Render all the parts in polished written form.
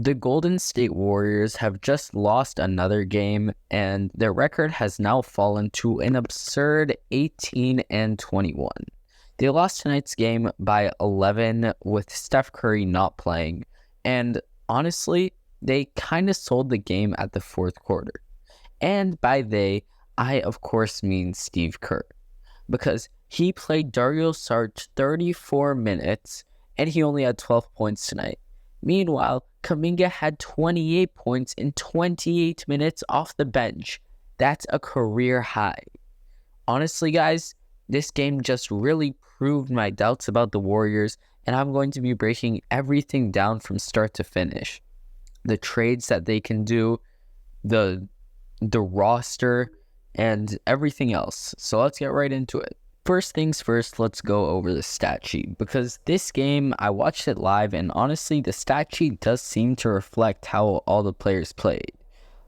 The Golden State Warriors have just lost another game, and their record has now fallen to an absurd 18-21. They lost tonight's game by 11 with Steph Curry not playing, and honestly, they kind of sold the game at the fourth quarter. And by they, I of course mean Steve Kerr, because he played Dario Saric 34 minutes, and he only had 12 points tonight. Meanwhile, Kuminga had 28 points in 28 minutes off the bench. That's a career high. Honestly, guys, this game just really proved my doubts about the Warriors, and I'm going to be breaking everything down from start to finish. The trades that they can do, the roster, and everything else. So let's get right into it. First things first, let's go over the stat sheet, because this game, I watched it live, and honestly, the stat sheet does seem to reflect how all the players played.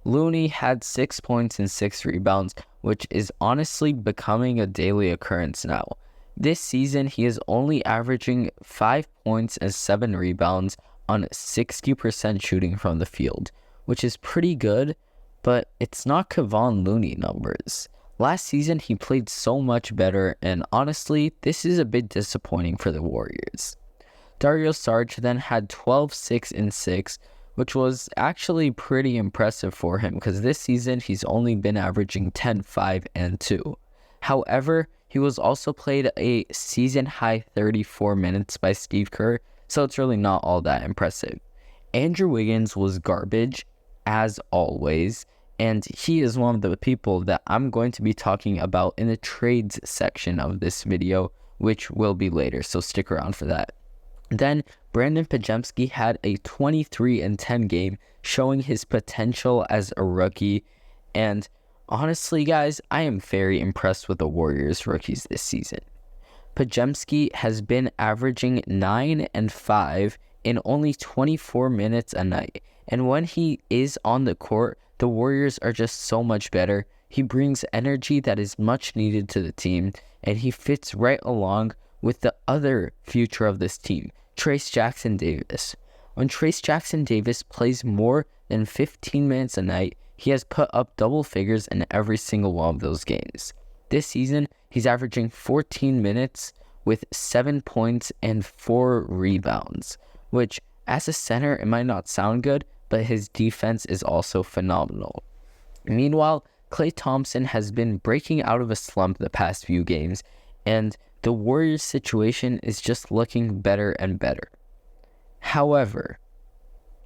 Looney had 6 points and 6 rebounds, which is honestly becoming a daily occurrence now. This season, he is only averaging 5 points and 7 rebounds on 60% shooting from the field, which is pretty good, but it's not Kevon Looney numbers. Last season, he played so much better, and honestly, this is a bit disappointing for the Warriors. Dario Saric then had 12, 6, and 6, which was actually pretty impressive for him, because this season, he's only been averaging 10, 5, and 2. However, he was also played a season-high 34 minutes by Steve Kerr, so it's really not all that impressive. Andrew Wiggins was garbage, as always, and he is one of the people that I'm going to be talking about in the trades section of this video, which will be later, so stick around for that. Then, Brandon Pajemski had a 23-10 game, showing his potential as a rookie, and honestly, guys, I am very impressed with the Warriors rookies this season. Pajemski has been averaging 9 and 5 in only 24 minutes a night, and when he is on the court, the Warriors are just so much better. He brings energy that is much needed to the team, and he fits right along with the other future of this team, Trayce Jackson-Davis. When Trayce Jackson-Davis plays more than 15 minutes a night, he has put up double figures in every single one of those games. This season, he's averaging 14 minutes with 7 points and 4 rebounds, which, as a center, it might not sound good, but his defense is also phenomenal. Meanwhile, Klay Thompson has been breaking out of a slump the past few games, and the Warriors' situation is just looking better and better. However,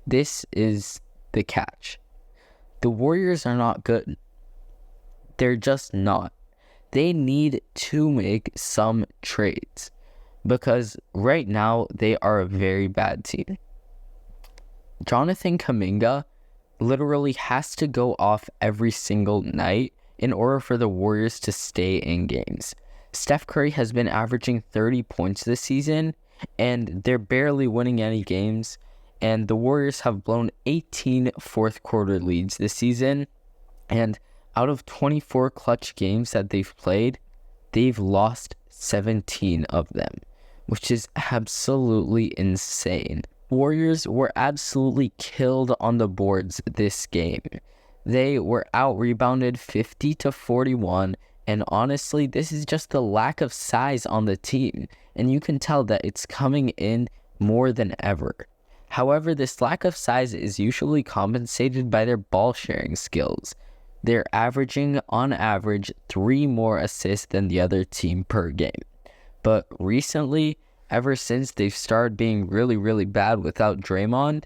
this is the catch. The Warriors are not good. They're just not. They need to make some trades, because right now they are a very bad team. Jonathan Kuminga literally has to go off every single night in order for the Warriors to stay in games. Steph Curry has been averaging 30 points this season, and they're barely winning any games, and the Warriors have blown 18 fourth quarter leads this season, and out of 24 clutch games that they've played, they've lost 17 of them, which is absolutely insane. Warriors were absolutely killed on the boards this game. They were out-rebounded 50-41, and honestly, this is just the lack of size on the team, and you can tell that it's coming in more than ever. However, this lack of size is usually compensated by their ball-sharing skills. They're averaging, on average, 3 more assists than the other team per game. But recently, ever since they've started being really, really bad without Draymond,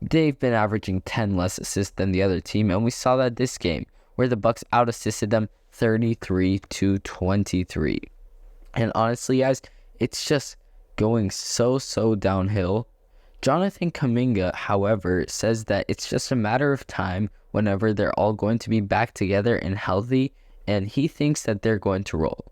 they've been averaging 10 less assists than the other team, and we saw that this game, where the Bucks out-assisted them 33-23. And honestly, guys, it's just going so downhill. Jonathan Kuminga, however, says that it's just a matter of time whenever they're all going to be back together and healthy, and he thinks that they're going to roll.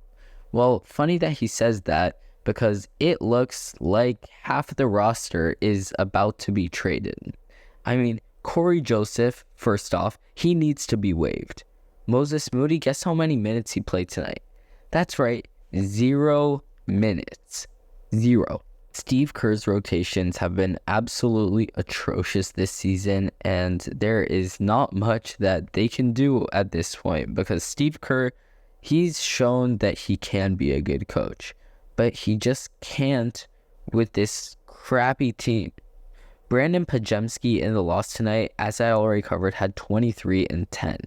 Well, funny that he says that, because it looks like half the roster is about to be traded. I mean, Corey Joseph, first off, he needs to be waived. Moses Moody, guess how many minutes he played tonight? That's right, 0 minutes. 0. Steve Kerr's rotations have been absolutely atrocious this season, and there is not much that they can do at this point because Steve Kerr, he's shown that he can be a good coach, but he just can't with this crappy team. Brandon Pajemski in the loss tonight, as I already covered, had 23 and 10.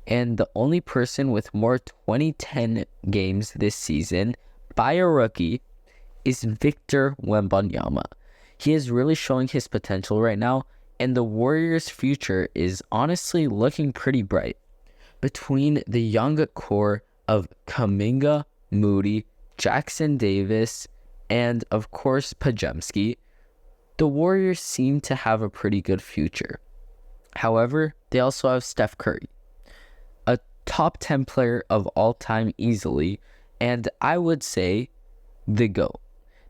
And the only person with more 2010 games this season by a rookie is Victor Wembanyama. He is really showing his potential right now, and the Warriors' future is honestly looking pretty bright. Between the young core of Kuminga, Moody, Jackson Davis, and of course Pajemski, the Warriors seem to have a pretty good future. However, they also have Steph Curry, a top 10 player of all time easily, and I would say the GOAT.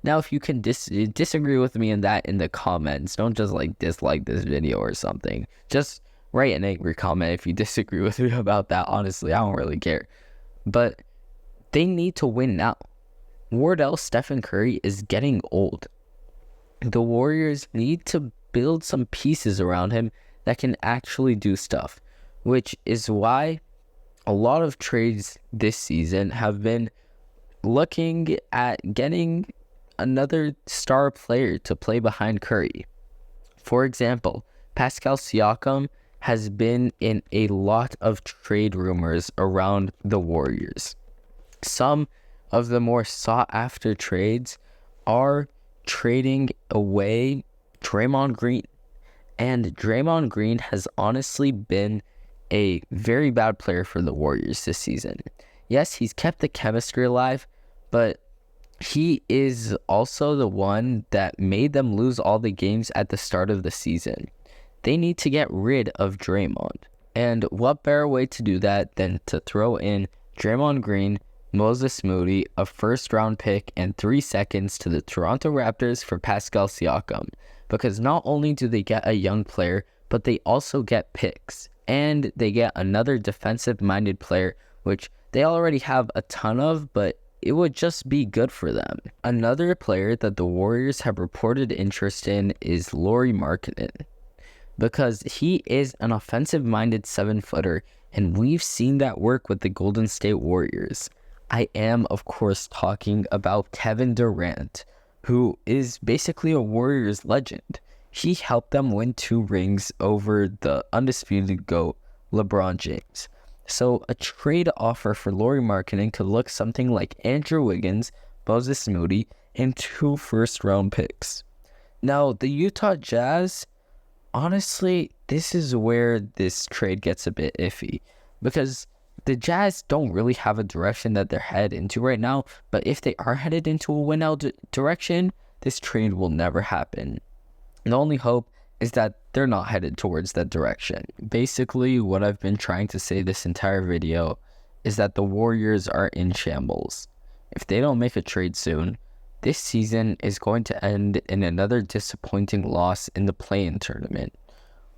Now, if you can disagree with me in that in the comments, don't just dislike this video or something. Just write an angry comment if you disagree with me about that. Honestly, I don't really care. But they need to win now. Wardell Stephen Curry is getting old. The Warriors need to build some pieces around him that can actually do stuff, which is why a lot of trades this season have been looking at getting another star player to play behind Curry. For example, Pascal Siakam has been in a lot of trade rumors around the Warriors. Some of the more sought-after trades are trading away Draymond Green. And Draymond Green has honestly been a very bad player for the Warriors this season. Yes, he's kept the chemistry alive, but he is also the one that made them lose all the games at the start of the season. They need to get rid of Draymond. And what better way to do that than to throw in Draymond Green, Moses Moody, a first-round pick, and 3 seconds to the Toronto Raptors for Pascal Siakam. Because not only do they get a young player, but they also get picks. And they get another defensive-minded player, which they already have a ton of, but it would just be good for them. Another player that the Warriors have reported interest in is Lauri Markkanen, because he is an offensive-minded 7-footer, and we've seen that work with the Golden State Warriors. I am, of course, talking about Kevin Durant, who is basically a Warriors legend. He helped them win 2 rings over the undisputed GOAT, LeBron James. So a trade offer for Lauri Markkanen could look something like Andrew Wiggins, Moses Moody, and 2 first-round picks. Now, the Utah Jazz, honestly, this is where this trade gets a bit iffy, because the Jazz don't really have a direction that they're headed into right now, but if they are headed into a win-out direction, this trade will never happen. The only hope is that they're not headed towards that direction. Basically, what I've been trying to say this entire video is that the Warriors are in shambles. If they don't make a trade soon, this season is going to end in another disappointing loss in the play-in tournament.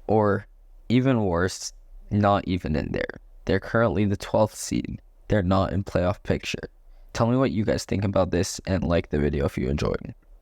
Or, even worse, not even in there. They're currently the 12th seed. They're not in playoff picture. Tell me what you guys think about this and like the video if you enjoyed.